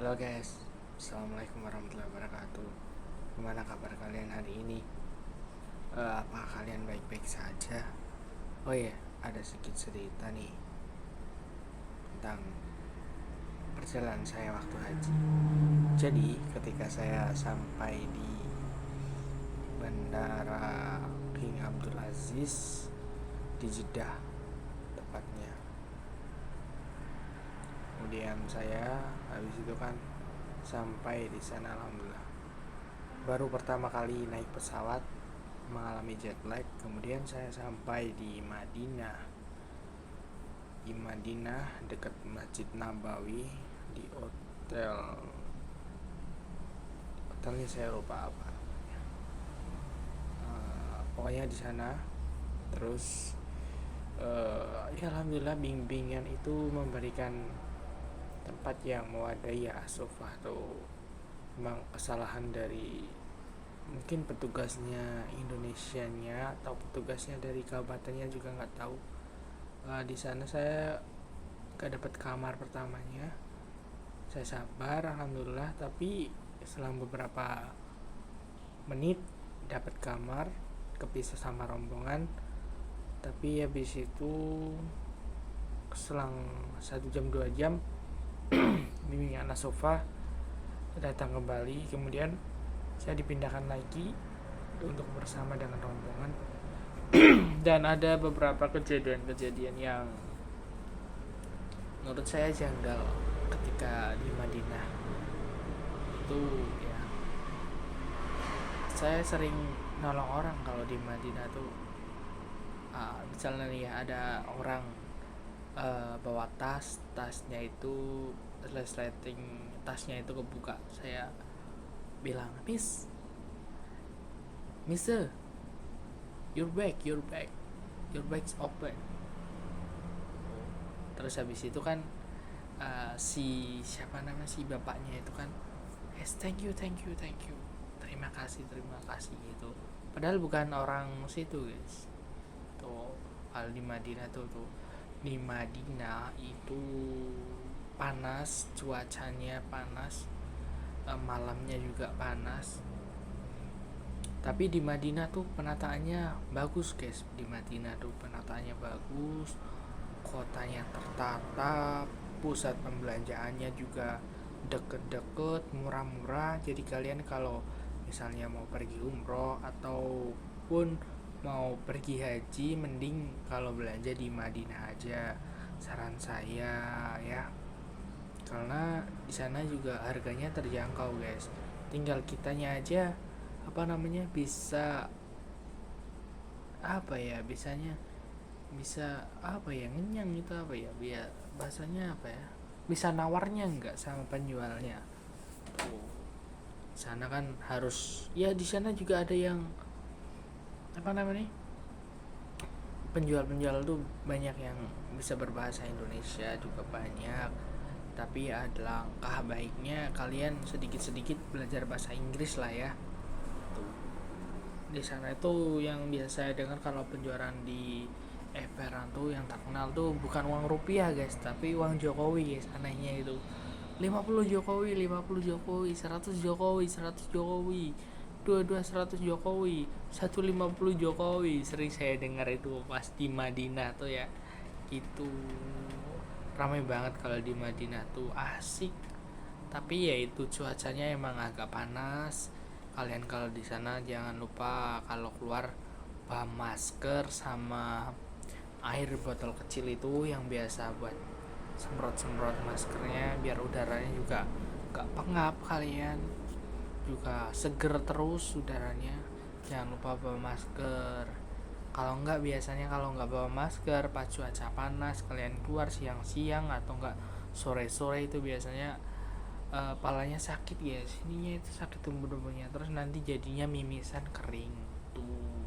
Halo guys, Assalamualaikum warahmatullahi wabarakatuh. Gimana kabar kalian hari ini? Apakah kalian baik-baik saja? Oh iya, ada sedikit cerita nih tentang perjalanan saya waktu haji. Jadi ketika saya sampai di Bandara King Abdul Aziz di Jeddah tepatnya, kemudian saya habis itu kan sampai di sana, alhamdulillah baru pertama kali naik pesawat mengalami jet lag. Kemudian saya sampai di Madinah dekat Masjid Nabawi di hotelnya saya lupa apa namanya. Pokoknya di sana. Terus ya alhamdulillah bimbingan itu memberikan tempat yang mewadai ya. Sofa tuh memang kesalahan dari mungkin petugasnya Indonesianya atau petugasnya dari kabupatennya juga nggak tahu. Di sana saya gak dapat kamar pertamanya, saya sabar alhamdulillah, tapi selang beberapa menit dapat kamar, kepisah sama rombongan. Tapi habis itu selang 1 jam 2 jam bimbingan sofa datang kembali. Kemudian saya dipindahkan lagi untuk bersama dengan rombongan. Dan ada beberapa kejadian-kejadian yang menurut saya janggal ketika di Madinah itu ya. Saya sering nolong orang kalau di Madinah tuh. Misalnya nih ya, ada orang bawa tasnya itu resleting, tasnya itu kebuka. Saya bilang, Mister, your bag's open. Terus habis itu kan si bapaknya itu kan, yes, thank you, terima kasih gitu. Padahal bukan orang situ guys. Tuh kalau di Madinah tuh di Madinah itu panas, cuacanya panas, malamnya juga panas. Tapi di Madinah tuh penataannya bagus guys. Di Madinah tuh penataannya bagus, kotanya tertata, pusat pembelanjaannya juga deket-deket, murah-murah. Jadi kalian kalau misalnya mau pergi umroh ataupun mau pergi haji, mending kalau belanja di Madinah aja, saran saya ya. Karena di sana juga harganya terjangkau guys. Tinggal kitanya aja bisa ngenyang itu biar bahasanya bisa nawarnya enggak sama penjualnya tuh. Sana kan harus ya, di sana juga ada yang penjual tuh banyak yang bisa berbahasa Indonesia juga banyak. Tapi ada langkah baiknya kalian sedikit-sedikit belajar bahasa Inggris lah ya. Di sana itu yang biasa saya dengar kalau penjualan di Everan tuh yang terkenal tuh bukan uang rupiah guys, tapi uang Jokowi guys. Anehnya itu 50 Jokowi, 100 Jokowi, 100 Jokowi, 150 Jokowi. Sering saya dengar itu pas di Madinah tuh ya. Itu ramai banget kalau di Madinah tuh, asik. Tapi ya itu cuacanya emang agak panas. Kalian kalau di sana jangan lupa kalau keluar bawa masker sama air botol kecil itu yang biasa buat semprot maskernya biar udaranya juga gak pengap, kalian juga seger terus udaranya. Jangan lupa bawa masker. Kalau nggak bawa masker pas cuaca panas, kalian keluar siang-siang atau enggak sore-sore, itu biasanya palanya sakit guys, ininya itu sakit tumbuh-tumbuhnya, terus nanti jadinya mimisan kering tuh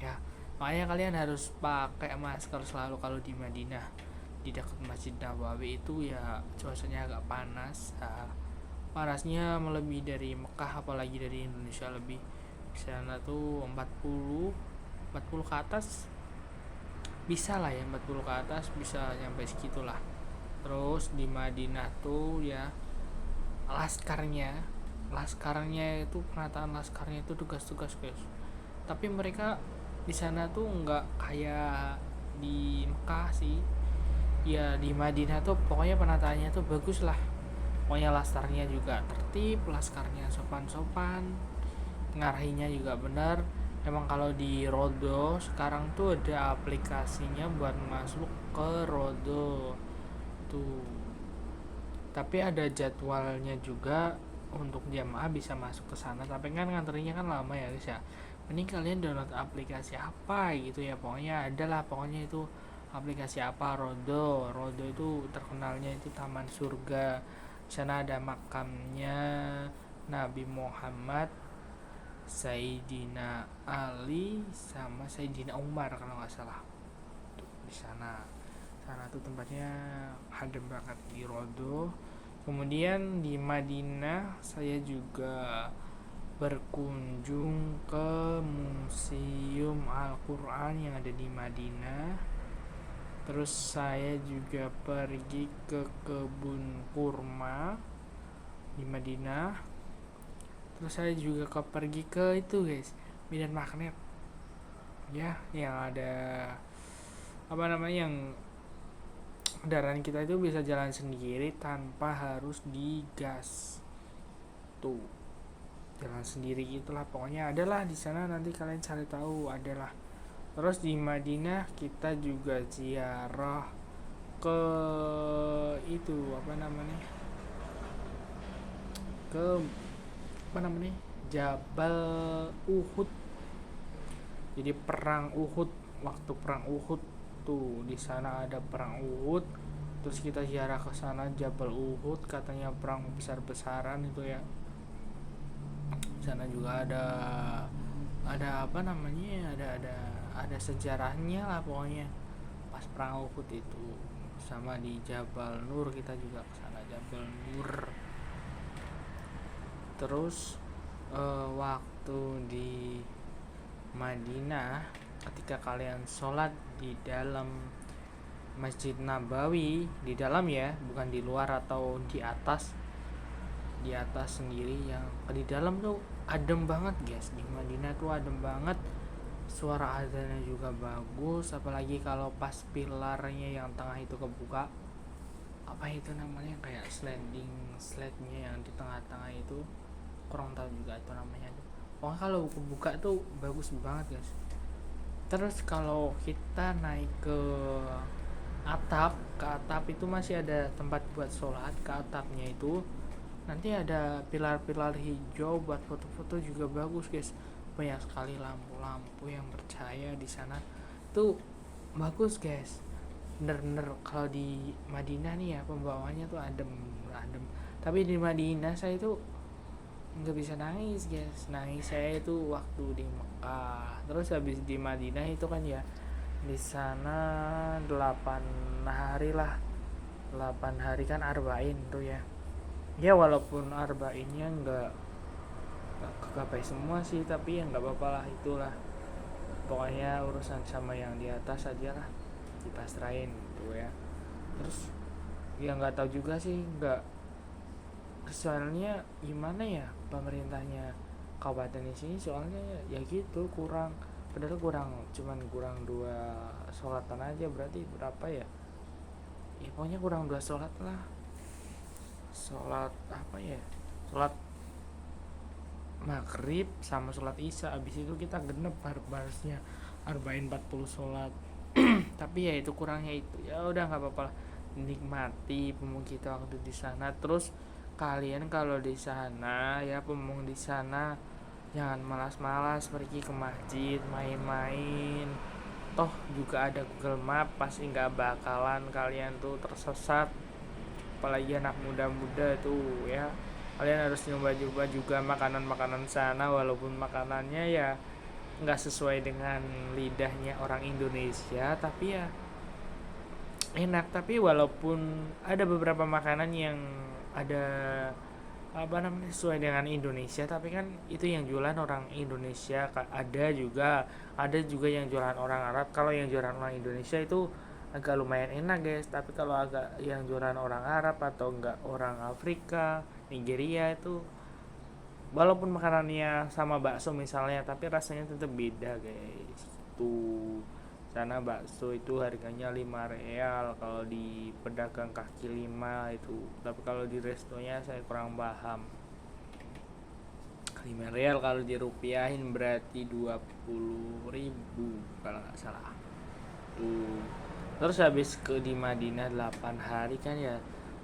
ya. Makanya kalian harus pakai masker selalu kalau di Madinah. Di dekat Masjid Nabawi itu ya cuacanya agak panas, panasnya melebihi dari Mekah, apalagi dari Indonesia lebih. Di sana tuh 40 ke atas bisa lah ya, 40 ke atas bisa nyampe segitulah. Terus di Madinah tuh ya laskarnya itu penataan laskarnya itu tugas-tugas guys. Tapi mereka di sana tuh nggak kayak di Mekah sih. Ya di Madinah tuh pokoknya penataannya tuh bagus lah. Pokoknya laskarnya juga tertib, laskarnya sopan-sopan, ngarahinya juga benar. Emang kalau di Rodo sekarang tuh ada aplikasinya buat masuk ke Rodo tuh, tapi ada jadwalnya juga untuk jamaah bisa masuk ke sana, tapi kan ngantrinya kan lama ya guys ya. Mending kalian download aplikasi apa gitu ya, pokoknya adalah pokoknya itu aplikasi apa, Rodo itu terkenalnya itu taman surga. Di sana ada makamnya Nabi Muhammad, Sayyidina Ali sama Sayyidina Umar kalau nggak salah tuh di sana. Sana tuh tempatnya adem banget di Rodo. Kemudian di Madinah saya juga berkunjung ke Museum Al-Quran yang ada di Madinah. Terus saya juga pergi ke kebun kurma di Madinah. Terus saya juga pergi ke itu guys, Medan Magnet ya, yang ada apa namanya, yang kendaraan kita itu bisa jalan sendiri tanpa harus digas tuh, jalan sendiri gitulah pokoknya adalah di sana, nanti kalian cari tahu adalah. Terus di Madinah kita juga ziarah ke itu apa namanya, ke apa namanya, Jabal Uhud. Jadi perang Uhud, waktu perang Uhud tuh di sana ada perang Uhud. Terus kita ziarah ke sana Jabal Uhud, katanya perang besar-besaran itu ya. Di sana juga ada apa namanya, ada sejarahnya lah pokoknya pas perang Uhud itu. Sama di Jabal Nur kita juga ke sana, Jabal Nur. Terus waktu di Madinah ketika kalian sholat di dalam Masjid Nabawi, di dalam ya, bukan di luar atau di atas sendiri, yang di dalam tuh adem banget guys. Di Madinah tuh adem banget, suara azannya juga bagus, apalagi kalau pas pilarnya yang tengah itu kebuka, apa itu namanya, kayak slide-nya yang di tengah-tengah itu, kurang tahu juga itu namanya tuh. Pokoknya kalau kebuka tuh bagus banget guys. Terus kalau kita naik ke atap itu masih ada tempat buat sholat. Ke atapnya itu nanti ada pilar-pilar hijau buat foto-foto juga bagus guys. Banyak sekali lampu-lampu yang bercahaya di sana tuh, bagus guys. Bener-bener kalau di Madinah nih ya, pembawaannya tuh adem. Tapi di Madinah saya itu nggak bisa nangis guys. Nangis saya itu waktu di Mekah. Terus habis di Madinah itu kan ya, di sana 8 hari lah. 8 hari kan arba'in tuh ya. Ya walaupun arba'innya nggak kegapai semua sih, tapi ya nggak apa-apa lah, itulah pokoknya urusan sama yang di atas aja lah, dipasrahin gitu ya. Terus ya nggak tahu juga sih, nggak, soalnya gimana ya pemerintahnya kabupaten di sini, soalnya ya gitu kurang, padahal cuman kurang 2 sholatan aja, berarti berapa ya, ya pokoknya kurang 2 sholat lah. Sholat apa ya, sholat maghrib sama sholat isya, abis itu kita genep harusnya arba'in 40 sholat. Tapi ya itu kurangnya itu, ya udah nggak apa-apa lah, nikmati pemung kita waktu di sana. Terus kalian kalau di sana ya, pemung di sana jangan malas-malas pergi ke masjid main-main, toh juga ada Google Map, pasti nggak bakalan kalian tuh tersesat. Apalagi anak muda-muda tuh ya, kalian harus nyoba-nyoba juga makanan-makanan sana, walaupun makanannya ya nggak sesuai dengan lidahnya orang Indonesia, tapi ya enak. Tapi walaupun ada beberapa makanan yang ada apa namanya sesuai dengan Indonesia, tapi kan itu yang jualan orang Indonesia. Ada juga yang jualan orang Arab. Kalau yang jualan orang Indonesia itu agak lumayan enak guys. Tapi kalau agak yang jualan orang Arab atau enggak orang Afrika, Nigeria itu, walaupun makanannya sama bakso misalnya, tapi rasanya tetap beda guys. Tuh, sana bakso itu harganya 5 real kalau di pedagang kaki 5 itu. Tapi kalau di restonya saya kurang paham. 5 real kalau dirupiahin berarti 20.000 kalau nggak salah. Tuh. Terus habis di Madinah 8 hari kan ya,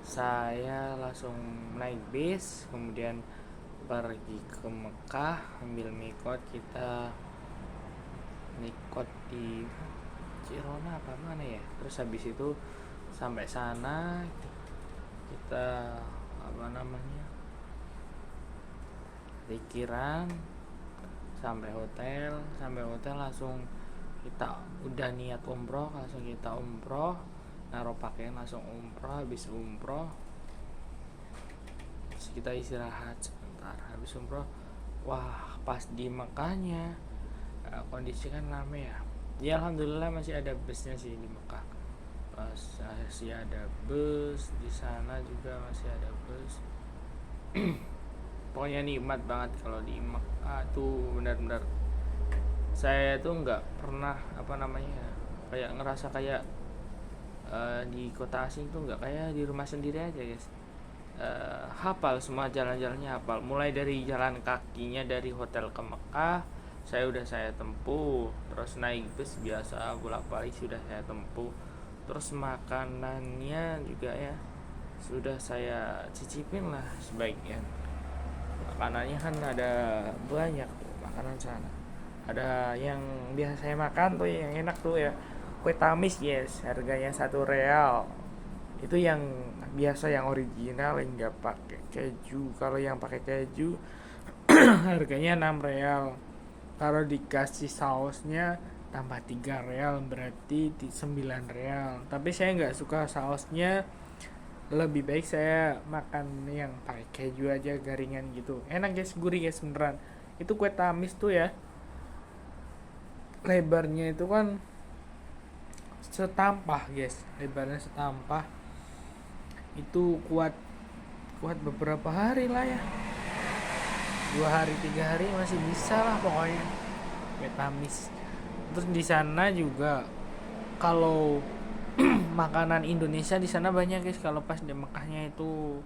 saya langsung naik bis, kemudian pergi ke Mekah, ambil mikot. Kita mikot di Cirona apa mana ya. Terus habis itu sampai sana kita apa namanya, pikiran, sampai hotel langsung kita udah niat umroh, langsung kita umroh, naruh pakaian langsung umroh. Habis umroh terus kita istirahat sebentar. Habis umroh, wah pas di Mekahnya kondisi kan rame ya alhamdulillah masih ada busnya sih di Mekah. Masih ada bus di sana juga, masih ada bus. Pokoknya nikmat banget kalau di Mekah tuh, benar-benar saya tuh nggak pernah apa namanya kayak ngerasa kayak di kota asing tuh nggak kayak di rumah sendiri aja guys. Hafal semua jalan-jalannya, hafal mulai dari jalan kakinya dari hotel ke Mekah saya tempuh, terus naik bus biasa bolak-balik sudah saya tempuh, terus makanannya juga ya sudah saya cicipin lah sebaiknya. Makanannya kan ada banyak tuh makanan sana. Ada yang biasa saya makan tuh yang enak tuh ya, kue tamis yes, harganya 1 real. Itu yang biasa, yang original, yang nggak pakai keju. Kalau yang pakai keju harganya 6 real. Kalau dikasih sausnya tambah 3 real berarti 9 real. Tapi saya nggak suka sausnya, lebih baik saya makan yang pakai keju aja, garingan gitu. Enak guys, gurih guys beneran. Itu kue tamis tuh ya, lebarnya itu kan setampah guys, lebarnya setampah. Itu kuat beberapa hari lah ya, 2 hari 3 hari masih bisa lah pokoknya Vietnamis. Terus di sana juga kalau makanan Indonesia di sana banyak guys. Kalau pas di Mekahnya itu,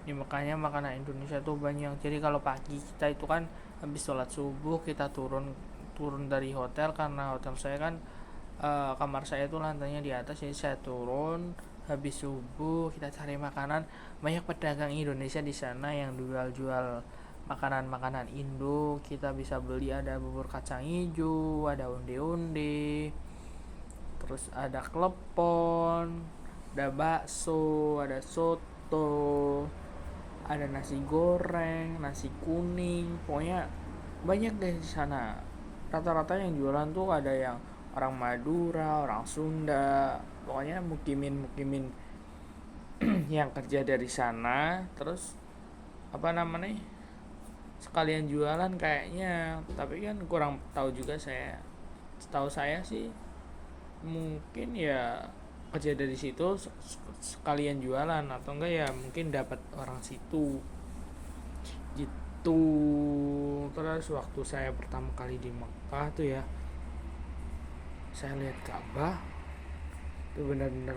di Mekahnya makanan Indonesia tuh banyak. Jadi kalau pagi kita itu kan habis sholat subuh kita turun dari hotel, karena hotel saya kan kamar saya itu lantainya di atas, jadi saya turun habis subuh kita cari makanan. Banyak pedagang Indonesia di sana yang jual makanan Indo, kita bisa beli. Ada bubur kacang hijau, ada onde-onde, terus ada klepon, ada bakso, ada soto, ada nasi goreng, nasi kuning, pokoknya banyak deh di sana. Rata-rata yang jualan tuh ada yang orang Madura, orang Sunda, pokoknya mukimin yang kerja dari sana. Terus apa namanya, sekalian jualan kayaknya, tapi kan kurang tahu juga saya. Setahu saya sih mungkin ya kerja dari situ sekalian jualan, atau enggak ya mungkin dapat orang situ gitu. Terus waktu saya pertama kali di Mekah tuh ya, saya lihat Ka'bah itu benar-benar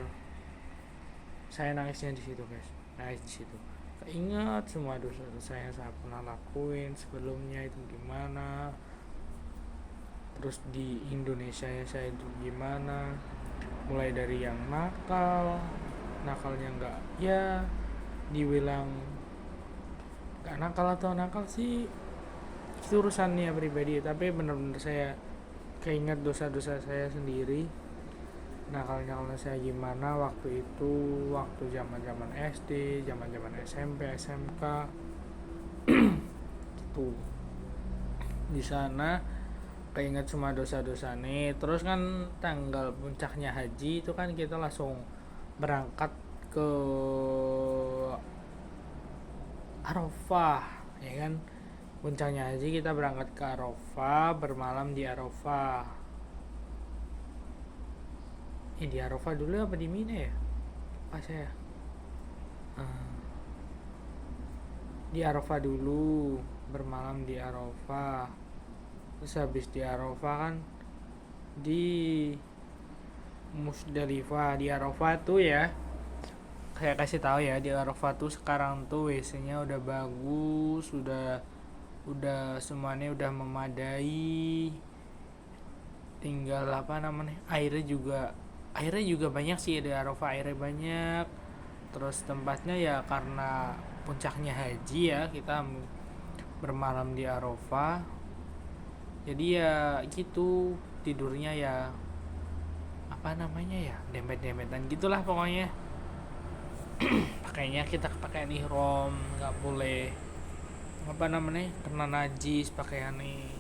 saya nangisnya di situ guys, nangis di situ. Keingat semua dosa-dosa yang saya pernah lakuin sebelumnya itu gimana, terus di Indonesia ya saya itu gimana, mulai dari yang nakalnya nggak ya dibilang nggak nakal atau nakal sih itu urusannya pribadi, tapi benar-benar saya keinget dosa-dosa saya sendiri, nakalnya saya gimana waktu itu, waktu zaman SD, zaman SMP, SMK tuh di sana keinget semua dosa-dosa nih. Terus kan tanggal puncaknya haji itu kan kita langsung berangkat ke Arafah ya kan. Puncaknya haji kita berangkat ke Arafah, bermalam di Arafah. Di Arafah dulu apa di Mina ya, pas saya di Arafah dulu, bermalam di Arafah. Terus habis di Arafah kan di Musdalifah. Di Arafah tuh ya, saya kasih tahu ya, di Arafah tuh sekarang tuh WC-nya udah bagus, udah semuanya udah memadai. Tinggal apa namanya, airnya juga banyak sih di Arafah, airnya banyak. Terus tempatnya ya karena puncaknya haji ya, kita bermalam di Arafah. Jadi ya gitu, tidurnya ya apa namanya ya, dempet-dempetan gitulah pokoknya. Pakainya kita pakaian ihram, nggak boleh apa namanya kena najis pakaian nih.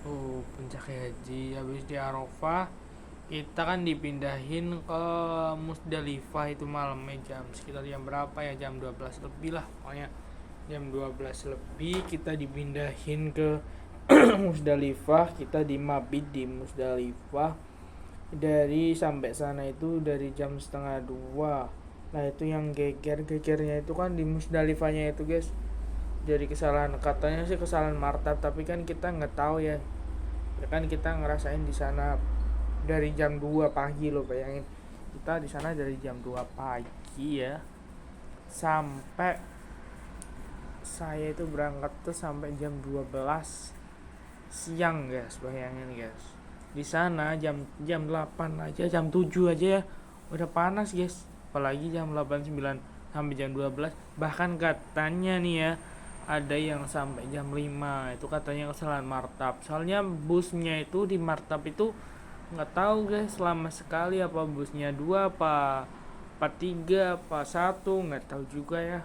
Puncak haji habis di Arafah, kita kan dipindahin ke Musdalifah itu malamnya sekitar jam berapa ya, jam 12 lebih lah pokoknya. Jam 12 lebih kita dipindahin ke Musdalifah. Kita di mabit di Musdalifah, dari sampai sana itu dari jam setengah 2. Nah itu yang gegernya itu kan di Musdalifahnya itu guys. Jadi kesalahan, katanya sih kesalahan martab, tapi kan kita nggak tahu ya. Kan kita ngerasain di sana dari jam 2 pagi loh, bayangin. Kita di sana dari jam 2 pagi ya, sampai saya itu berangkat tuh sampai jam 12 siang guys, bayangin guys. Di sana jam 8 aja, jam 7 aja ya udah panas guys, apalagi jam 8 9 sampai jam 12. Bahkan katanya nih ya, ada yang sampai jam 5. Itu katanya kesalahan martab, soalnya busnya itu di martab itu nggak tahu guys, lama sekali. Apa busnya 2 apa 3 apa 1, nggak tahu juga ya.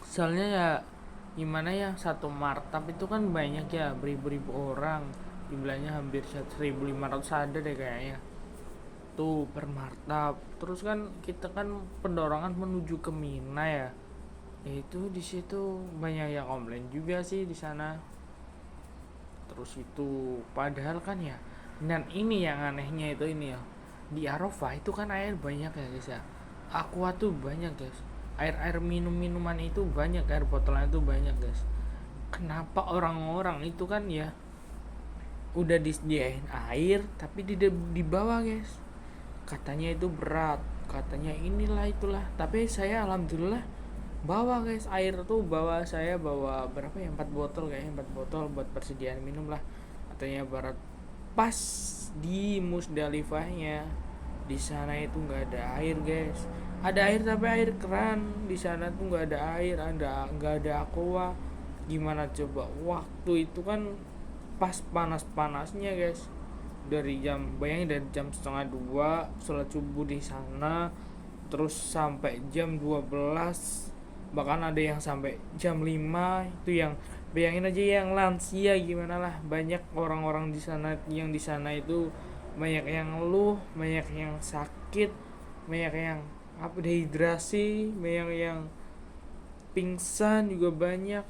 Soalnya ya gimana ya, satu martab itu kan banyak ya, beribu-ribu orang, jumlahnya hampir 1.500 ada deh kayaknya tuh per martab. Terus kan kita kan pendorongan menuju ke Mina ya, itu di situ banyak yang komplain juga sih di sana. Terus itu padahal kan ya, dan ini yang anehnya itu ini ya, di Arafah itu kan air banyak ya guys ya, aqua tuh banyak guys, air minuman itu banyak, air botolan itu banyak guys. Kenapa orang-orang itu kan ya udah disediain air tapi di bawah guys, katanya itu berat, katanya inilah itulah. Tapi saya alhamdulillah bawa guys air tuh, saya bawa berapa ya, 4 botol kayaknya, 4 botol buat persediaan minum lah. Katanya berat. Pas di Musdalifahnya, di sana itu nggak ada air guys. Ada air tapi air keran, di sana tuh nggak ada air, nggak ada aqua. Gimana coba, waktu itu kan pas panas-panasnya guys, dari bayangin dari jam setengah 2 sholat subuh di sana, terus sampai jam 12, bahkan ada yang sampai jam 5. Itu yang bayangin aja, yang lansia gimana lah. Banyak orang-orang di sana, yang di sana itu banyak yang ngeluh, banyak yang sakit, banyak yang dehidrasi, banyak yang pingsan juga banyak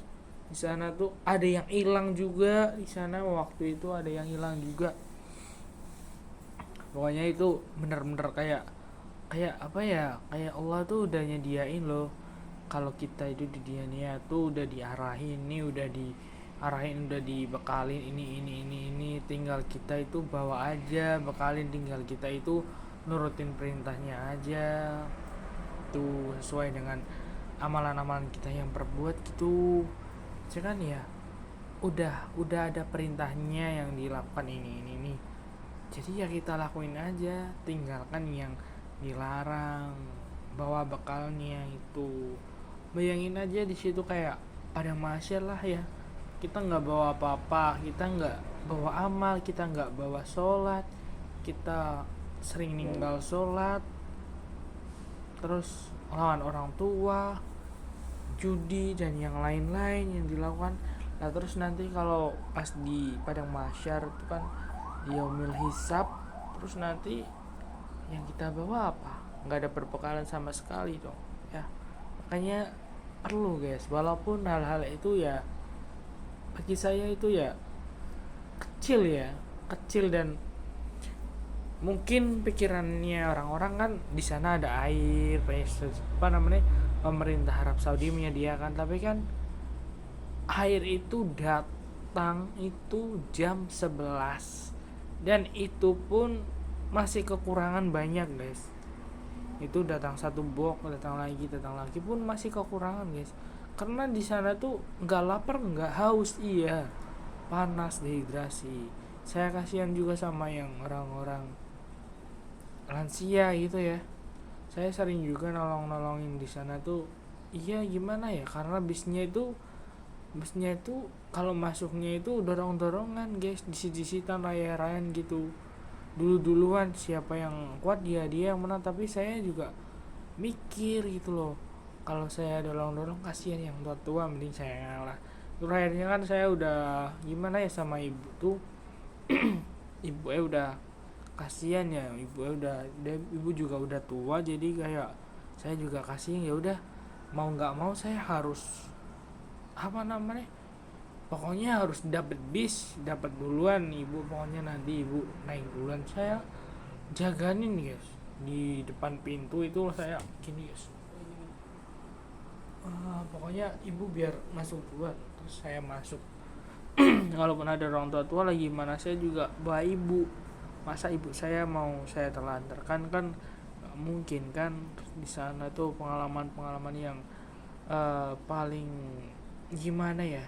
di sana tuh. Ada yang hilang juga di sana, waktu itu ada yang hilang juga. Pokoknya itu bener-bener kayak apa ya, kayak Allah tuh udah nyediain loh. Kalau kita itu di dunia tuh udah diarahin nih, udah dibekalin ini, tinggal kita itu bawa aja bekalin, tinggal kita itu nurutin perintahnya aja tuh, sesuai dengan amalan-amalan kita yang perbuat gitu. Kan ya udah ada perintahnya yang dilakukan ini. Jadi ya kita lakuin aja, tinggalkan yang dilarang, bawa bekalnya itu. Bayangin aja di situ kayak pada masyar lah ya, kita nggak bawa apa-apa, kita nggak bawa amal, kita nggak bawa sholat, kita sering ninggal sholat, terus lawan orang tua, judi dan yang lain-lain yang dilakukan. Nah terus nanti kalau pas di padang mahsyar itu kan di yaumil hisab, terus nanti yang kita bawa apa, nggak ada perbekalan sama sekali dong ya. Makanya perlu guys, walaupun hal-hal itu ya bagi saya itu ya kecil dan mungkin pikirannya orang-orang kan di sana ada air, apa namanya, pemerintah Arab Saudi menyediakan, tapi kan air itu datang itu jam 11 dan itu pun masih kekurangan banyak guys. Itu datang satu box, datang lagi pun masih kekurangan guys, karena di sana tuh nggak lapar nggak haus, iya panas, dehidrasi. Saya kasihan juga sama yang orang-orang lansia gitu ya. Saya sering juga nolongin di sana tuh. Iya gimana ya, karena bisnya itu kalau masuknya itu dorong-dorongan guys, disit-disitan, raya-rayan gitu, duluan siapa yang kuat dia yang menang. Tapi saya juga mikir gitu loh, kalau saya dorong kasihan yang tua mending saya ngalah. Terus akhirnya kan saya udah gimana ya sama ibu tuh. Ibu udah kasihan ya, ibu juga udah tua, jadi kayak saya juga kasihan. Ya udah, mau nggak mau saya harus apa namanya, pokoknya harus dapat duluan ibu. Pokoknya nanti ibu naik duluan, saya jaganin guys di depan pintu itu. Saya gini guys, pokoknya ibu biar masuk duluan, terus saya masuk. Walaupun ada orang tua lagi mana, saya juga bawa ibu. Masa ibu saya mau saya telantarkan kan gak mungkin kan. Di sana tuh pengalaman yang paling gimana ya,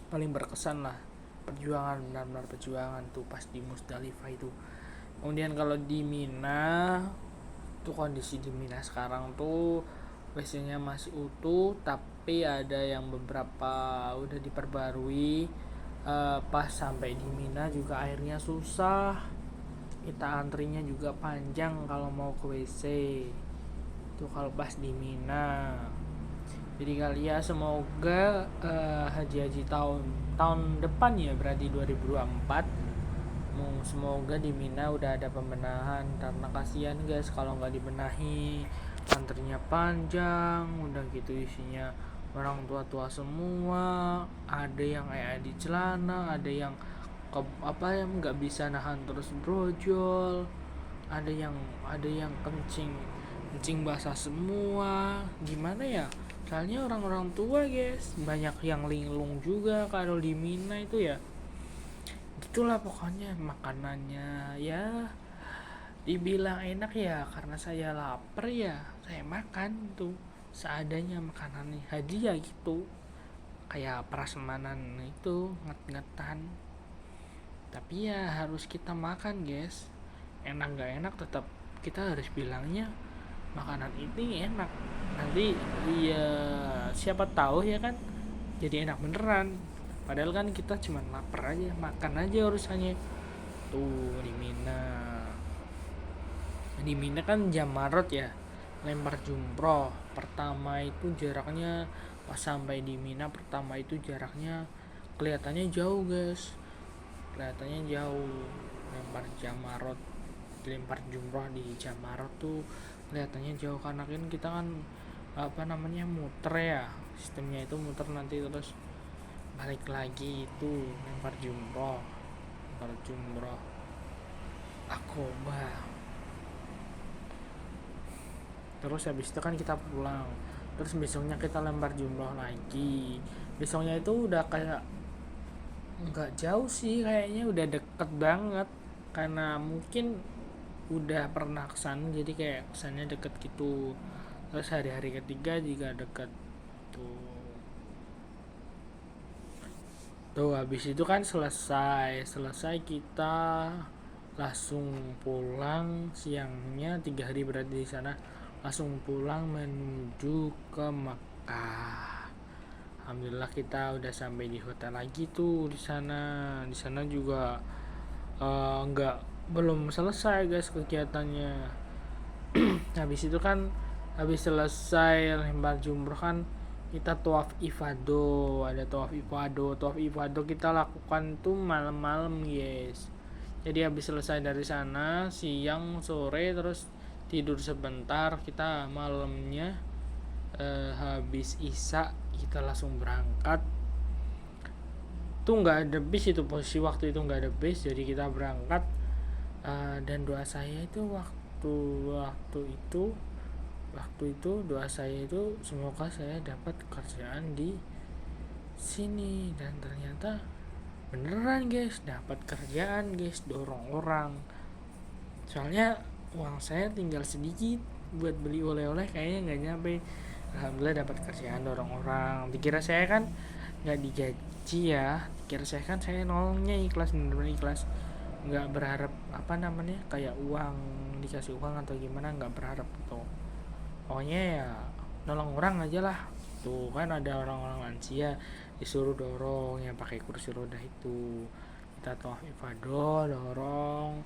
paling berkesan lah. Perjuangan, benar-benar perjuangan tuh pas di Musdalifah itu. Kemudian kalau di Mina tuh, kondisi di Mina sekarang tuh WC-nya masih utuh, tapi ada yang beberapa udah diperbarui. Pas sampai di Mina juga airnya susah, kita antrinya juga panjang kalau mau ke WC itu kalau pas di Mina. Jadi kalian semoga haji tahun depan ya, berarti 2024, semoga di Mina udah ada pembenahan, karena kasihan guys kalau nggak dibenahi, antrinya panjang, udah gitu isinya orang tua semua, ada yang kayak di celana, ada yang yang nggak bisa nahan terus brojol, ada yang kencing basah semua. Gimana ya, soalnya orang-orang tua guys, banyak yang linglung juga kalau di Mina itu ya. Itulah pokoknya makanannya ya, dibilang enak ya karena saya lapar ya saya makan tuh seadanya makanan haji ya gitu, kayak prasmanan itu nget-ngetan. Tapi ya harus kita makan guys, enak gak enak tetap kita harus bilangnya makanan ini enak. Nanti ya siapa tahu ya kan jadi enak beneran, padahal kan kita cuma lapar aja, makan aja urusannya. Tuh di Mina kan Jamarot ya, lempar jumroh pertama itu jaraknya, pas sampai di Mina pertama itu jaraknya kelihatannya jauh guys, lempar Jamarot, lempar jumroh di Jamarot tuh kelihatannya jauh, karena kan kita kan muter ya, sistemnya itu muter, nanti terus balik lagi. Itu lempar jumroh Aqobah, terus habis itu kan kita pulang, terus besoknya kita lempar jumroh lagi. Besoknya itu udah kayak nggak jauh sih, kayaknya udah deket banget, karena mungkin udah pernah kesana jadi kayak kesannya deket gitu. Terus hari-hari ketiga juga deket tuh habis itu kan selesai kita langsung pulang siangnya, 3 hari berada di sana, langsung pulang menuju ke Mekah. Alhamdulillah kita udah sampai di hotel lagi tuh di sana juga belum selesai guys kegiatannya. Habis itu kan, habis selesai lempar jumroh kan kita tawaf ifado. Tawaf ifado kita lakukan tuh malam-malam guys. Jadi habis selesai dari sana siang sore terus tidur sebentar, kita malamnya habis isya kita langsung berangkat. Tuh nggak ada bis, itu posisi waktu itu nggak ada bis, jadi kita berangkat Dan doa saya itu waktu itu doa saya itu semoga saya dapat kerjaan di sini, dan ternyata beneran guys, dapat kerjaan guys, dorong orang. Soalnya uang saya tinggal sedikit buat beli oleh-oleh, kayaknya nggak nyampe. Alhamdulillah dapat kerjaan, dorong orang. Dikira saya kan nggak digaji ya, dikira saya kan saya nolongnya ikhlas, bener-bener ikhlas, nggak berharap kayak uang, dikasih uang atau gimana, nggak berharap gitu. Pokoknya ya nolong orang aja lah. Tuh kan ada orang-orang lansia disuruh dorong yang pakai kursi roda itu, kita toh ifado dorong.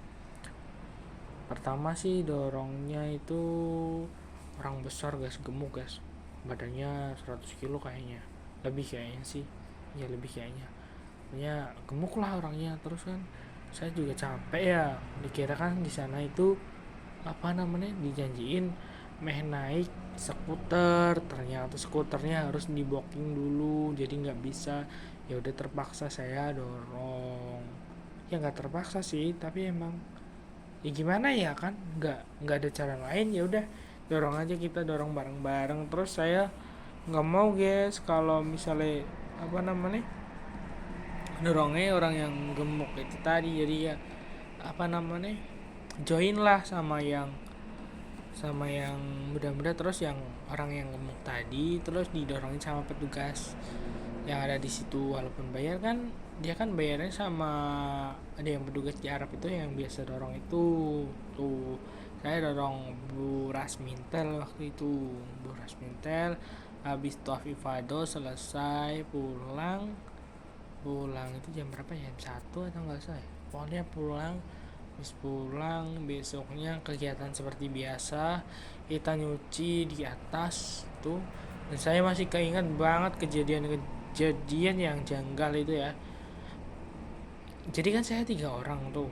Pertama sih dorongnya itu orang besar guys, gemuk guys, badannya 100 kilo kayaknya, lebih kayaknya sih, ya lebih kayaknya, ya gemuk lah orangnya. Terus kan saya juga capek ya, dikira kan di sana itu dijanjiin naik skuter, ternyata skuternya harus di booking dulu, jadi nggak bisa. Ya udah terpaksa saya dorong, ya nggak terpaksa sih, tapi emang ya gimana ya kan, nggak ada cara lain, ya udah dorong aja, kita dorong bareng-bareng. Terus saya nggak mau guys kalau misalnya dorongnya orang yang gemuk itu tadi, jadi ya join lah sama yang muda-muda, terus yang orang yang gemuk tadi terus didorongin sama petugas yang ada di situ. Walaupun bayar kan, dia kan bayarnya sama, ada yang petugas di Arab itu yang biasa dorong itu. Tuh saya dorong Bu Rasmintel waktu itu, Bu Rasmintel. Habis tawaf ifado selesai, pulang itu jam berapa ya, jam 1 atau nggak salah ya? Pokoknya pulang besoknya kegiatan seperti biasa, kita nyuci di atas tuh. Dan saya masih keinget banget kejadian yang janggal itu ya. Jadi kan saya 3 orang tuh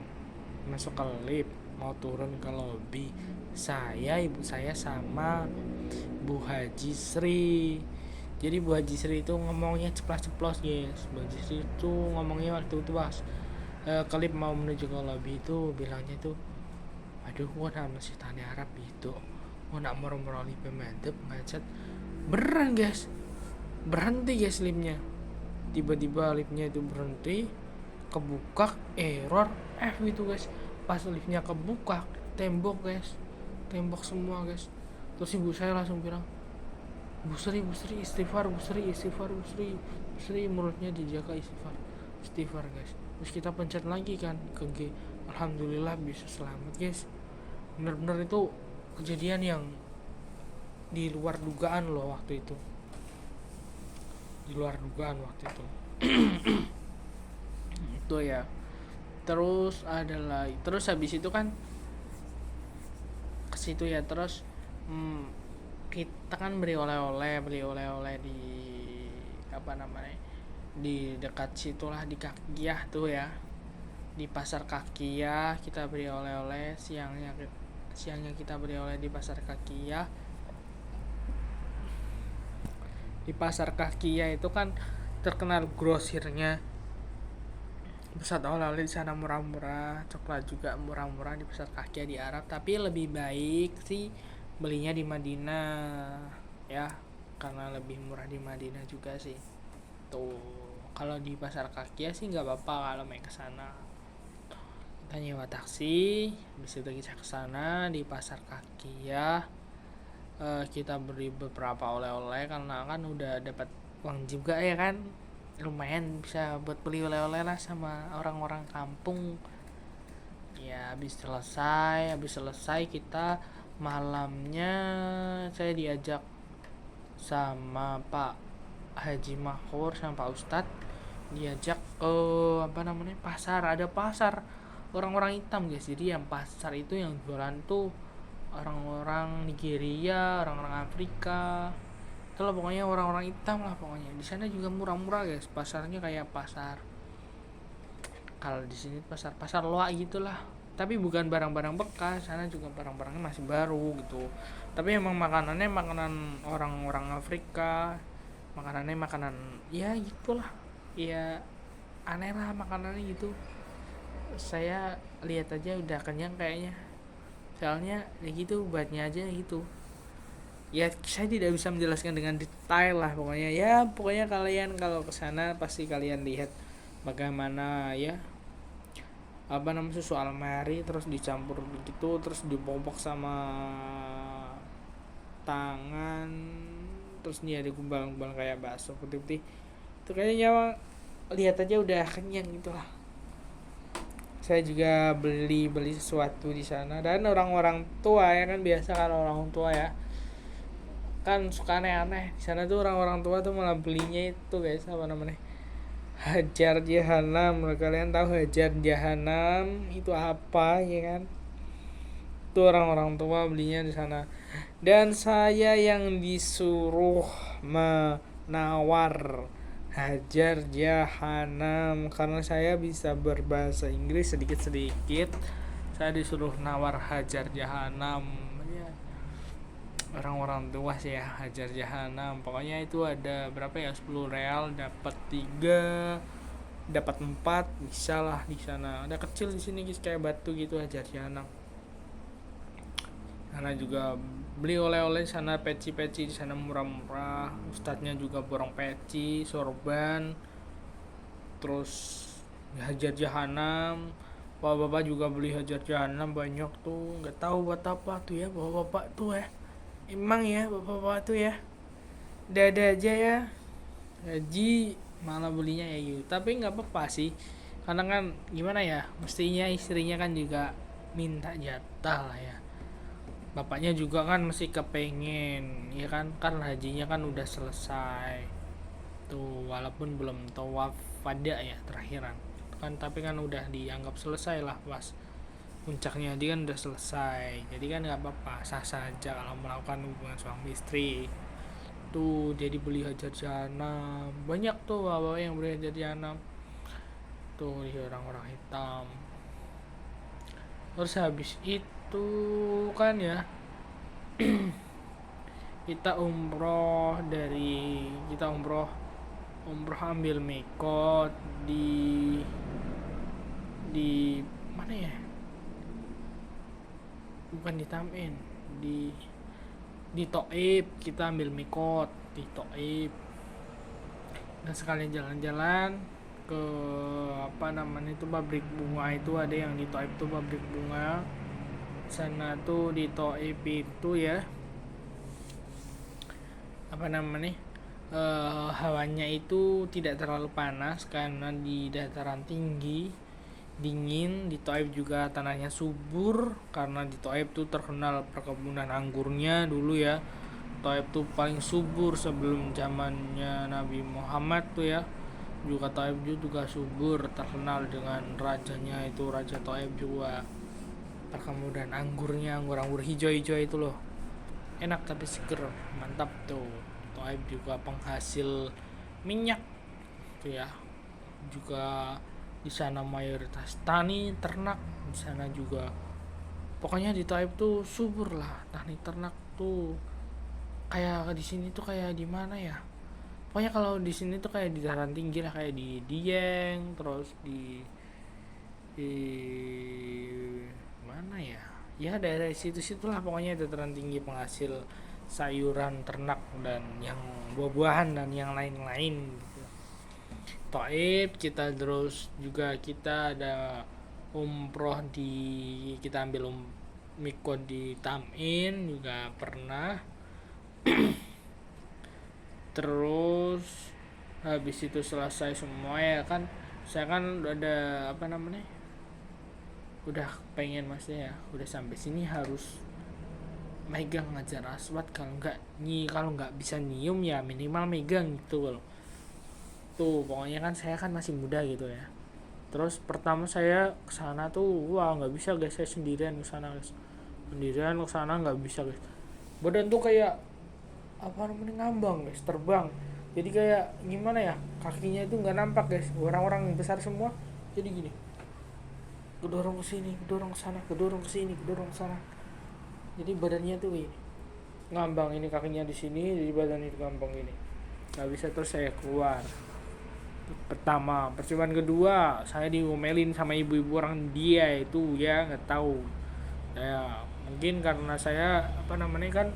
masuk ke lift, mau turun ke lobby, saya, ibu saya, sama Bu Haji Sri. Jadi Bu Haji Sri itu ngomongnya ceplas-ceplos guys. Bu Haji Sri itu ngomongnya waktu itu pas klip mau menuju ke lobby itu bilangnya tuh, aduh gua masih tani Arab itu, gua nak moro-moro lift mantep macet. Beneran guys, berhenti guys liftnya, tiba-tiba liftnya itu berhenti, kebuka error F itu guys. Pas liftnya kebuka, tembok guys, tembok semua guys. Terus ibu saya langsung bilang, Bu Sri istighfar, Bu Sri mulutnya dijaga, istighfar guys. Terus kita pencet lagi kan ke G, alhamdulillah bisa selamat guys. Bener-bener itu kejadian yang di luar dugaan loh waktu itu, di luar dugaan waktu itu. Itu ya. Terus habis itu kan ke situ ya. Terus kita kan beli oleh-oleh di di dekat situlah, di Kakiyah tuh ya, di pasar Kakiyah kita beli oleh-oleh. Siangnya kita beli oleh di pasar Kakiyah. Di pasar Kakiyah itu kan terkenal grosirnya, pusat oleh-oleh di sana murah-murah, coklat juga murah-murah di pasar Kakiyah di Arab. Tapi lebih baik sih belinya di Madinah ya, karena lebih murah di Madinah juga sih. Tuh kalau di pasar Kakiyah sih nggak apa-apa kalau main ke sana, kita nyewa taksi, habis itu kita ke sana di pasar Kakiyah. Kita beli beberapa oleh-oleh karena kan udah dapat uang juga ya kan, lumayan bisa buat beli oleh-oleh lah sama orang-orang kampung ya. Habis selesai kita malamnya saya diajak sama Pak Haji Mahfur sama Pak Ustadz, diajak ke pasar. Ada pasar orang-orang hitam guys. Jadi yang pasar itu yang jualan tuh orang-orang Nigeria, orang-orang Afrika, itulah pokoknya orang-orang hitam lah pokoknya. Di sana juga murah-murah guys, pasarnya kayak pasar, kalau di sini pasar loak gitulah, tapi bukan barang-barang bekas. Sana juga barang-barangnya masih baru gitu, tapi emang makanannya makanan orang-orang Afrika, makanan ya gitulah, ya aneh lah makanannya gitu. saya lihat aja udah kenyang kayaknya, soalnya ya gitu buatnya aja gitu ya. Saya tidak bisa menjelaskan dengan detail lah pokoknya ya. Pokoknya kalian kalau kesana pasti kalian lihat bagaimana ya apa namanya susu almari terus dicampur begitu terus dipopok sama tangan, terus nih ada gumbal-gumbal kayak bakso putih-putih itu kayaknya lihat aja udah kenyang gitulah. Saya juga beli sesuatu di sana, dan orang-orang tua ya kan, biasa kalau orang tua ya kan suka aneh-aneh di sana tuh. Orang-orang tua tuh malah belinya itu guys, apa namanya, hajar jahanam. Kalian tahu hajar jahanam itu apa ya kan? Itu orang-orang tua belinya di sana, dan saya yang disuruh menawar hajar jahanam karena saya bisa berbahasa Inggris sedikit-sedikit. Saya disuruh nawar hajar jahanam ya. Orang-orang tua sih ya, hajar jahanam pokoknya itu ada berapa ya, 10 real dapat 3, dapat 4 bisa lah di sana. Ada kecil di sini guys kayak batu gitu hajar jahanam. Karena juga beli oleh-oleh di sana, peci-peci di sana murah-murah. Ustadznya juga borong peci, sorban, terus hajar jahanam. Bapak-bapak juga beli hajar jahanam banyak tuh. Nggak tahu buat apa tuh ya bapak-bapak tuh ya. Emang ya bapak-bapak tuh ya, ada aja ya gaji malah belinya ya gitu. Tapi nggak apa-apa sih, karena kan gimana ya, mestinya istrinya kan juga minta jatah lah ya. Bapaknya juga kan masih kepengen ya kan hajinya kan udah selesai tuh, walaupun belum tawaf wada ya terakhiran kan, tapi kan udah dianggap selesai lah pas puncaknya dia kan udah selesai. Jadi kan nggak apa-apa, sah-sah aja kalau melakukan hubungan suami istri tuh. Jadi beli hajar jahanam banyak tuh, bapak yang beli hajar jahanam tuh di orang-orang hitam. Terus habis itu kan ya kita umroh ambil mikot di mana ya, bukan di Tam'in, di Thaif. Kita ambil mikot di Thaif dan sekalian jalan-jalan ke apa namanya itu pabrik bunga. Itu ada yang di Thaif tuh pabrik bunga sana tuh. Di Thaif itu ya apa namanya hawanya itu tidak terlalu panas karena di dataran tinggi, dingin. Di Thaif juga tanahnya subur karena di Thaif tuh terkenal perkebunan anggurnya dulu ya. Thaif tuh paling subur sebelum zamannya Nabi Muhammad tuh ya. Juga Thaif juga subur, terkenal dengan rajanya itu, Raja Thaif juga. Perkebunan anggurnya, anggur hijau-hijau itu loh, enak tapi seger, mantap tuh. Thaif juga penghasil minyak tuh ya. Juga di sana mayoritas tani ternak di sana juga. Pokoknya di Thaif tuh subur lah, tani ternak tuh. Kayak di sini tuh kayak di mana ya? Pokoknya kalau di sini tuh kayak di dataran tinggi lah, kayak di Dieng, terus di mana ya? Ya daerah situ-situ lah pokoknya, dataran tinggi penghasil sayuran ternak dan yang buah-buahan dan yang lain-lain gitu. Thaif kita terus juga kita ada umroh kita ambil mikot di Tam'in juga pernah. Terus habis itu selesai semua ya kan, saya kan ada apa namanya, udah pengen maksudnya ya, udah sampai sini harus megang Hajar Aswad. Kalau nggak bisa nyium ya minimal megang gitu loh. Tuh pokoknya kan saya kan masih muda gitu ya. Terus pertama saya kesana tuh wah nggak bisa guys, saya sendirian kesana guys, sendirian kesana nggak bisa guys. Badan tuh kayak apa namanya, ngambang guys, terbang. Jadi kayak gimana ya, kakinya itu nggak nampak guys, orang-orang besar semua. Jadi gini, kedorong ke sini, kedorong ke sana, kedorong ke sini, kedorong ke sana. Jadi badannya tuh gini, ngambang, ini kakinya di sini, jadi badan itu ngambang gini. Nggak bisa. Terus saya keluar pertama. Percobaan kedua saya diomelin sama ibu-ibu orang India itu, ya nggak tahu. Ya mungkin karena saya apa namanya kan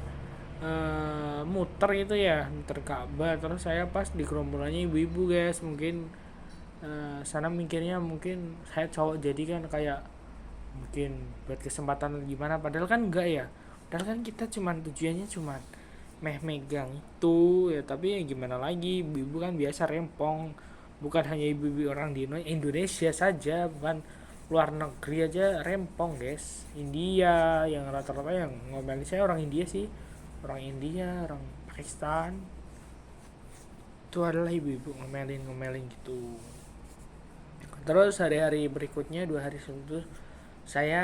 muter itu ya, muter Ka'bah, terus saya pas di gerombolannya ibu-ibu guys. Mungkin sana mikirnya mungkin saya cowok jadi kan kayak mungkin buat kesempatan gimana, padahal kan enggak ya. Padahal kan kita cuman tujuannya cuman megang itu ya, tapi ya gimana lagi, ibu-ibu kan biasa rempong. Bukan hanya ibu-ibu orang di Indonesia saja, bukan luar negeri aja rempong guys. India yang rata-rata yang ngomelin saya orang India sih, orang India, orang Pakistan, itu adalah ibu-ibu ngomelin gitu. Terus hari-hari berikutnya 2 hari sebelum saya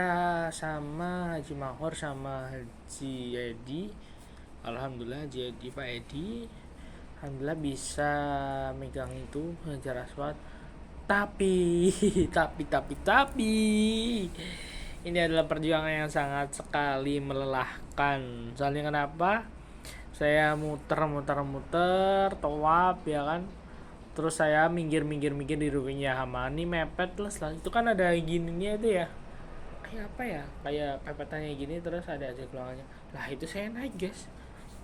sama Haji Mahor sama Haji Edi, alhamdulillah Haji Edi, Pak Edi, alhamdulillah bisa megang itu Hajar Aswad. Tapi tapi ini adalah perjuangan yang sangat sekali melelahkan. Soalnya kenapa? Saya muter tawaf ya kan, terus saya minggir di Ruknya Hamani, mepet terus lah. Itu kan ada gininya itu ya, kayak apa ya, kayak pepetannya gini, terus ada aja gelangannya lah. Itu saya naik guys,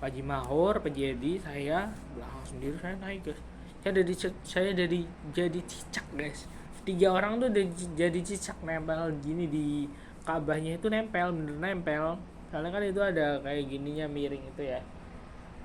Pak Haji Mahor, Pak Jadi, saya belakang sendiri, saya naik guys. Saya jadi cicak guys. 3 orang tuh jadi cicak, nempel gini di Ka'bahnya itu, bener nempel. Soalnya kan itu ada kayak gininya miring itu ya,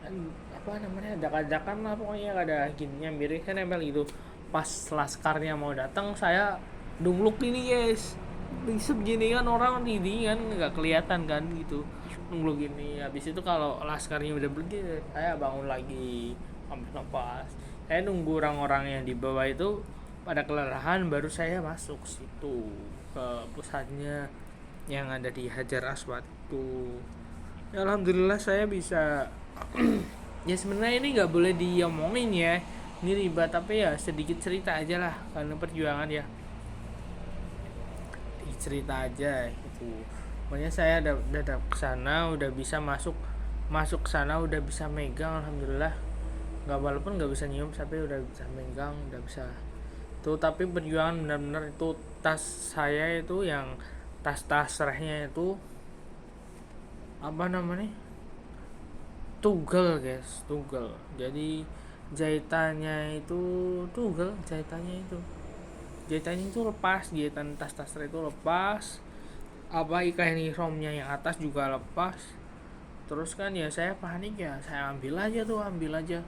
kan apa namanya, dak-dakan lah pokoknya, ada gininya miring kan nempel gitu. Pas laskarnya mau datang, saya dungluk ini guys, bisa begini kan, orang ini kan nggak kelihatan kan gitu, dungluk gini. Habis itu kalau laskarnya udah pergi, saya bangun lagi, ambil nafas. Saya nunggu orang-orang yang di bawah itu pada kelelahan, baru saya masuk situ ke pusatnya yang ada di Hajar Aswad itu. Ya, alhamdulillah saya bisa. Ya sebenarnya ini nggak boleh diomongin ya, ini riba, tapi ya sedikit cerita aja lah, karena perjuangan ya, cerita aja gitu. Pokoknya saya udah ke sana, udah bisa masuk ke sana, udah bisa megang, alhamdulillah. Nggak, walaupun nggak bisa nyium, tapi udah bisa megang, udah bisa tuh. Tapi perjuangan benar-benar itu. Tas saya itu yang tas rehnya itu apa namanya, tugel guys, tugel. Jadi jahitannya itu tugel, jahitannya itu lepas, jahitan tas itu lepas, apa kain ihramnya yang atas juga lepas. Terus kan ya saya panik ya, saya ambil aja.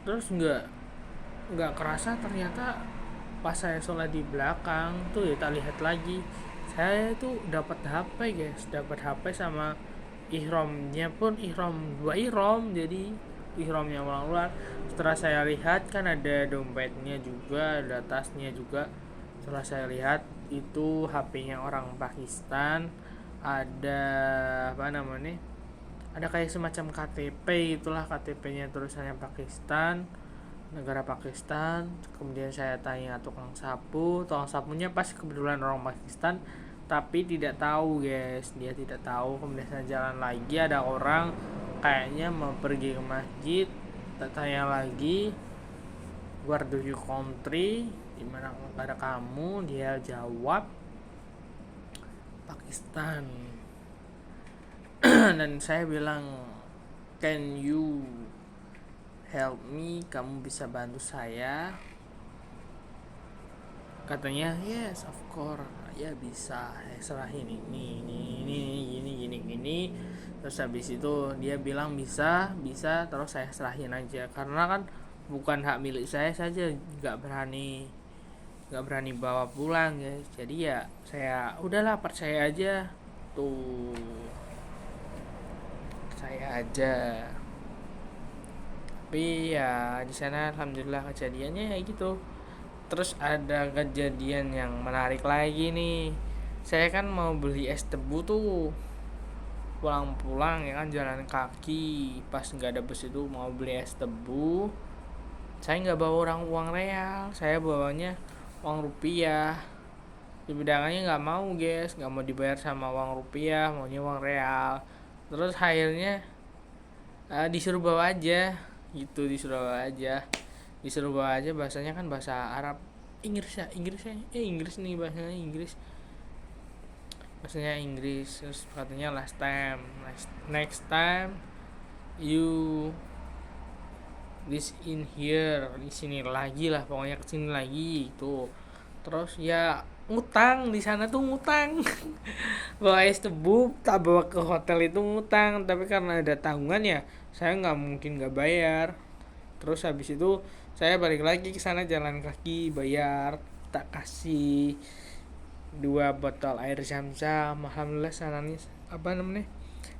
Terus nggak kerasa, ternyata pas saya sholat di belakang tuh ya, tak lihat lagi, saya itu dapat HP guys, dapat HP sama ihramnya pun dua ihram, jadi ihramnya orang luar. Setelah saya lihat kan ada dompetnya juga, ada tasnya juga. Setelah saya lihat itu HP-nya orang Pakistan, ada apa namanya, ada kayak semacam KTP, itulah KTP-nya tulisannya Pakistan, negara Pakistan. Kemudian saya tanya tukang sapunya pas kebetulan orang Pakistan, tapi tidak tahu guys, dia tidak tahu. Kemudian saya jalan lagi, ada orang kayaknya mau pergi ke masjid, tanya lagi, where do you country, dimana negara kamu? Dia jawab Pakistan. Dan saya bilang, can you help me, kamu bisa bantu saya? Katanya yes of course, ya bisa, saya serahin ini gini. Terus habis itu dia bilang bisa, terus saya serahin aja, karena kan bukan hak milik saya saja, nggak berani bawa pulang guys. Jadi ya saya udahlah, percaya aja tuh, percaya aja. Tapi ya di sana alhamdulillah kejadiannya kayak gitu. Terus ada kejadian yang menarik lagi nih. Saya kan mau beli es tebu tuh, pulang ya kan, jalan kaki. Pas nggak ada bus itu mau beli es tebu, saya nggak bawa uang real, saya bawanya uang rupiah. Di pedagangannya nggak mau guys, nggak mau dibayar sama uang rupiah, maunya uang real. Terus akhirnya disuruh bawa aja. disuruh bawa aja bahasanya kan bahasa Arab. Inggris nih bahasanya Inggris, terus katanya next time you this in here, di sini lagi lah, pokoknya kesini lagi itu. Terus ya ngutang di sana tuh ngutang. Bawa es tebu tak bawa ke hotel itu ngutang, tapi karena ada tanggungan ya saya nggak mungkin nggak bayar. Terus habis itu saya balik lagi ke sana jalan kaki bayar, tak kasih 2 botol air zam-zam. Alhamdulillah sananya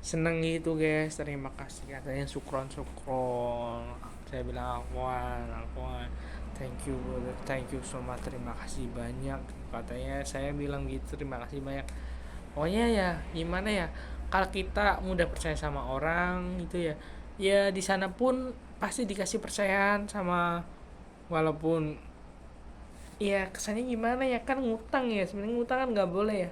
seneng gitu guys, terima kasih katanya, sukron. Saya bilang akuan, thank you so much, terima kasih banyak katanya. Saya bilang gitu, terima kasih banyak. Pokoknya ya gimana ya, kalau kita mudah percaya sama orang gitu ya, ya di sana pun pasti dikasih percayaan sama, walaupun ya kesannya gimana ya, kan ngutang ya, sebenarnya ngutang kan nggak boleh ya,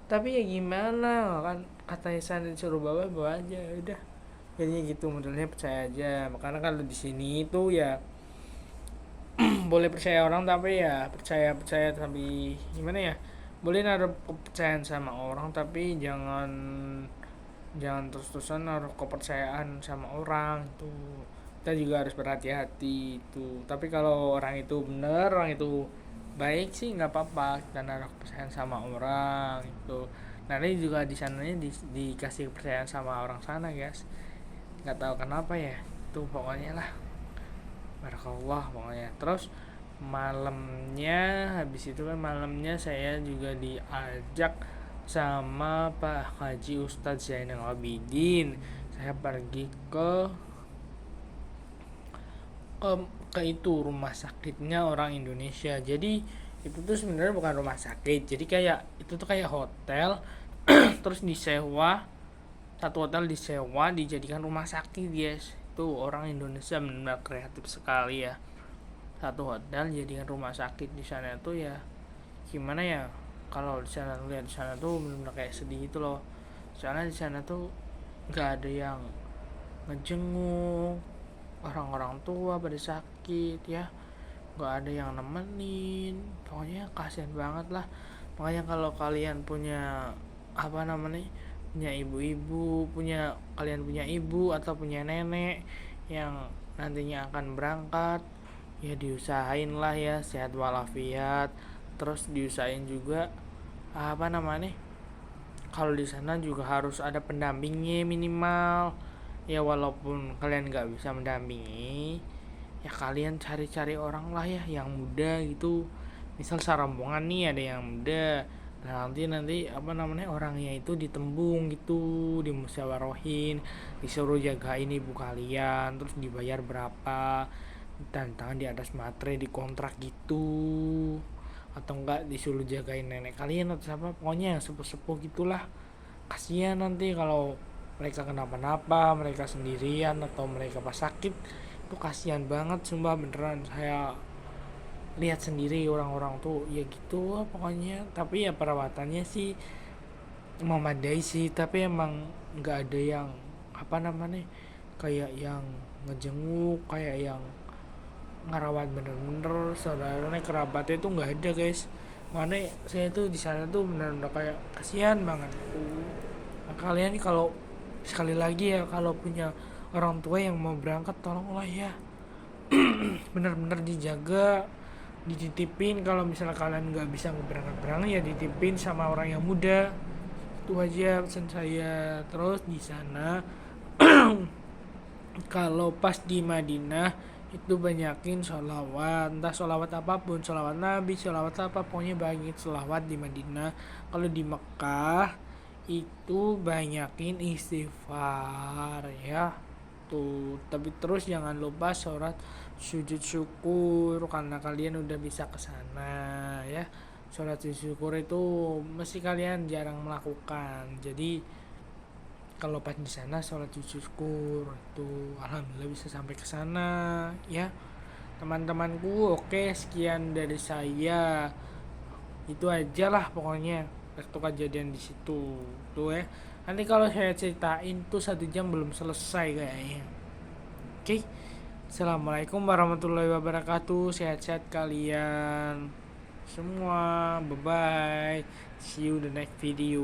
tapi ya gimana kan, katanya sana disuruh bawa aja, udah jadinya gitu, modelnya percaya aja. Makanya kalau di sini itu ya boleh percaya orang, tapi ya percaya tapi gimana ya, boleh naruh kepercayaan sama orang, tapi jangan terus-terusan naruh kepercayaan sama orang itu. Kita juga harus berhati-hati itu. Tapi kalau orang itu benar, orang itu baik sih nggak apa-apa kita naruh kepercayaan sama orang itu. Nanti juga di sananya dikasih kepercayaan sama orang sana guys, nggak tahu kenapa ya, itu pokoknya lah barakallah pokoknya. Terus malamnya saya juga diajak sama Pak Haji Ustadz Zainal Abidin. Saya pergi ke ke itu rumah sakitnya orang Indonesia. Jadi itu tuh sebenarnya bukan rumah sakit, jadi kayak itu tuh kayak hotel. Terus disewa, satu hotel disewa dijadikan rumah sakit guys. Itu orang Indonesia benar kreatif sekali ya, satu hotel jadikan rumah sakit. Di sana tuh ya gimana ya, kalau di sana lihat di sana tuh benar kayak sedih itu loh. Soalnya di sana tuh nggak ada yang ngejenguk orang-orang tua pada sakit ya, nggak ada yang nemenin, pokoknya kasihan banget lah. Makanya kalau kalian punya punya kalian punya ibu atau punya nenek yang nantinya akan berangkat, ya diusahain lah ya sehat walafiat. Terus diusahain juga kalau di sana juga harus ada pendampingnya minimal ya, walaupun kalian nggak bisa mendampingi ya kalian cari-cari orang lah ya yang muda gitu. Misal serombongan nih ada yang muda, nah nanti orangnya itu ditembung gitu, dimusyawarohin, disuruh jagain ibu kalian, terus dibayar berapa, dan tangan di atas materai dikontrak gitu, atau enggak disuruh jagain nenek kalian atau apa, pokoknya yang sepuh-sepuh gitulah. Kasihan nanti kalau mereka kenapa-napa, mereka sendirian atau mereka pas sakit, itu kasihan banget sumpah beneran. Saya lihat sendiri orang-orang tuh ya gitu pokoknya. Tapi ya perawatannya sih memadai sih, tapi emang nggak ada yang kayak yang ngejenguk, kayak yang ngerawat bener-bener saudaranya kerabatnya itu nggak ada guys. Mana saya tuh di sana tuh bener-bener kayak kasihan banget. Nah, kalian nih kalau sekali lagi ya, kalau punya orang tua yang mau berangkat, tolonglah ya bener-bener dijaga, dititipin. Kalau misalnya kalian nggak bisa berangkat ya dititipin sama orang yang muda. Itu aja pesan saya. Terus di sana kalau pas di Madinah itu banyakin sholawat, entah sholawat apapun, sholawat Nabi, sholawat apa, pokoknya banyak sholawat di Madinah. Kalau di Mekah itu banyakin istighfar ya tuh. Tapi terus jangan lupa sholat sujud syukur, karena kalian udah bisa kesana ya. Sholat sujud syukur itu mesti kalian jarang melakukan, jadi kalau pas di sana sholat syukur itu alhamdulillah bisa sampai ke sana ya teman-temanku. Oke, sekian dari saya, itu aja lah pokoknya waktu kejadian di situ tuh ya. Nanti kalau saya ceritain tuh 1 jam belum selesai kayaknya. Oke, Assalamualaikum warahmatullahi wabarakatuh. Sehat-sehat kalian semua. Bye bye. See you the next video.